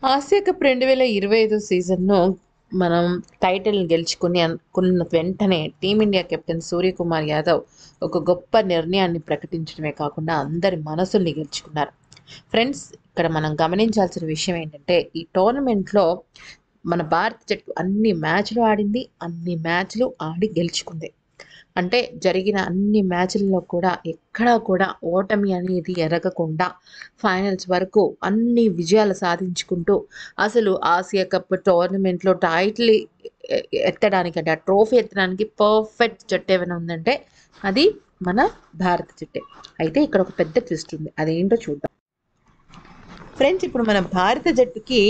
Asia cup 2025 సీజన్‌ను మనం టైటిల్‌ని గెలుచుకొని అనుకున్న వెంటనే టీమిండియా కెప్టెన్ సూర్యకుమార్ యాదవ్ ఒక గొప్ప నిర్ణయాన్ని ప్రకటించడమే కాకుండా అందరి మనసుల్ని గెలుచుకున్నారు. ఫ్రెండ్స్, ఇక్కడ మనం గమనించాల్సిన విషయం ఏంటంటే ఈ టోర్నమెంట్‌లో మన భారత జట్టు అన్ని మ్యాచ్‌లు ఆడింది. అన్ని మ్యాచ్‌లు ఆడి గెలుచుకుంది. అంటే జరిగిన అన్ని మ్యాచ్‌ల్లో కూడా ఎక్కడా కూడా ఓటమి అనేది ఎరగకుండా ఫైనల్స్ వరకు అన్ని విజయాలు సాధించుకుంటూ అసలు ఆసియా కప్ టోర్నమెంట్‌లో టైటిల్ ఎ ఎత్తడానికి అంటే ఆ ట్రోఫీ ఎత్తడానికి పర్ఫెక్ట్ జట్టు ఏమైనా ఉందంటే అది మన భారత జట్టే. అయితే ఇక్కడ ఒక పెద్ద ట్విస్ట్ ఉంది. అదేంటో చూద్దాం. ఫ్రెండ్స్, ఇప్పుడు మన భారత జట్టుకి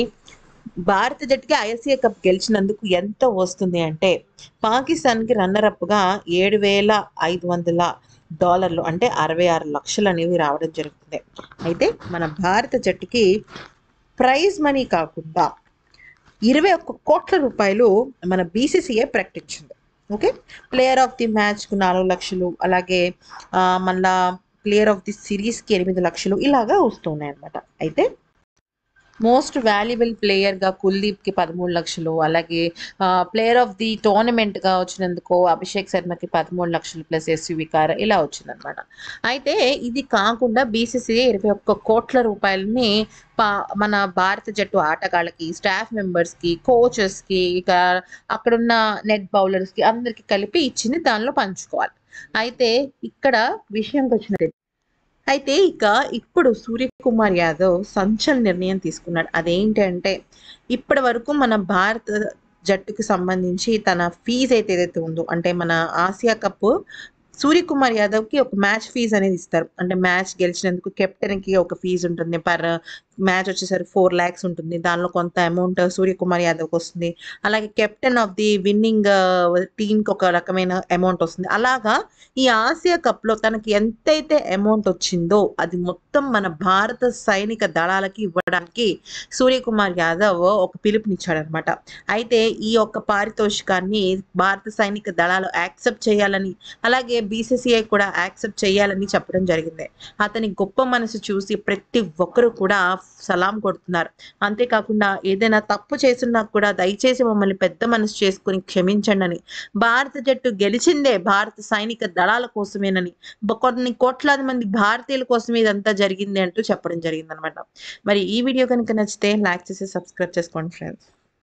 ఐసీఏ కప్ గెలిచినందుకు ఎంత వస్తుంది అంటే పాకిస్తాన్‌కి రన్నర్ అప్‌గా $7,500 అంటే 66 లక్షలు అనేవి రావడం జరుగుతుంది. అయితే మన భారత జట్టుకి ప్రైజ్ మనీ కాకుండా 21 కోట్ల రూపాయలు మన బీసీసీఐ ప్రకటించింది. ఓకే. ప్లేయర్ ఆఫ్ ది మ్యాచ్‌కు 4 లక్షలు, అలాగే మళ్ళా ప్లేయర్ ఆఫ్ ది సిరీస్‌కి 8 లక్షలు ఇలాగా వస్తున్నాయన్నమాట. అయితే మోస్ట్ వాల్యుబుల్ ప్లేయర్‌గా కుల్దీప్‌కి 13 లక్షలు, అలాగే ప్లేయర్ ఆఫ్ ది టోర్నమెంట్‌గా వచ్చినందుకు అభిషేక్ శర్మకి 13 లక్షలు ప్లస్ ఎస్‌యువికార్ ఇలా వచ్చిందనమాట. అయితే ఇది కాకుండా బీసీసీఐ 21 కోట్ల రూపాయలని పా మన భారత జట్టు ఆటగాళ్ళకి, స్టాఫ్ మెంబర్స్‌కి, కోచెస్‌కి, ఇక అక్కడున్న నెట్ బౌలర్స్‌కి అందరికి కలిపి ఇచ్చింది. దానిలో పంచుకోవాలి. అయితే ఇక్కడ విషయంకొచ్చినట్టయితే ఇప్పుడు సూర్యకుమార్ యాదవ్ సంచలన నిర్ణయం తీసుకున్నాడు. అదేంటి అంటే ఇప్పటి వరకు మన భారత జట్టుకి సంబంధించి తన ఫీజ్ ఏదైతే ఉందో అంటే మన ఆసియా కప్ సూర్యకుమార్ యాదవ్‌కి ఒక మ్యాచ్ ఫీజ్ అనేది ఇస్తారు. అంటే మ్యాచ్ గెలిచినందుకు కెప్టెన్‌కి ఒక ఫీజ్ ఉంటుంది. మ్యాచ్ వచ్చేసరికి 4,00,000 ఉంటుంది. దానిలో కొంత అమౌంట్ సూర్యకుమార్ యాదవ్‌కొస్తుంది. అలాగే కెప్టెన్ ఆఫ్ ది విన్నింగ్ టీమ్‌కి ఒక రకమైన అమౌంట్ వస్తుంది. అలాగా ఈ ఆసియా కప్‌లో తనకి ఎంతైతే అమౌంట్ వచ్చిందో అది మొత్తం మన భారత సైనిక దళాలకి ఇవ్వడానికి సూర్యకుమార్ యాదవ్ ఒక పిలుపునిచ్చాడనమాట. అయితే ఈ యొక్క పారితోషికాన్ని భారత సైనిక దళాలు యాక్సెప్ట్ చేయాలని, అలాగే బీసీసీఐ కూడా యాక్సెప్ట్ చేయాలని చెప్పడం జరిగింది. అతని గొప్ప మనసు చూసి ప్రతి ఒక్కరు కూడా సలాం కొడుతున్నారు. అంతేకాకుండా ఏదైనా తప్పు చేసున్నా కూడా దయచేసి మమ్మల్ని పెద్ద మనసు చేసుకొని క్షమించండని, భారత జట్టు గెలిచిందే భారత సైనిక దళాల కోసమేనని, కొన్ని కోట్లాది మంది భారతీయుల కోసమే ఇదంతా జరిగింది అంటూ చెప్పడం జరిగిందనమాట. మరి ఈ వీడియో కనుక నచ్చితే లైక్ చేసి సబ్స్క్రైబ్ చేసుకోండి ఫ్రెండ్స్.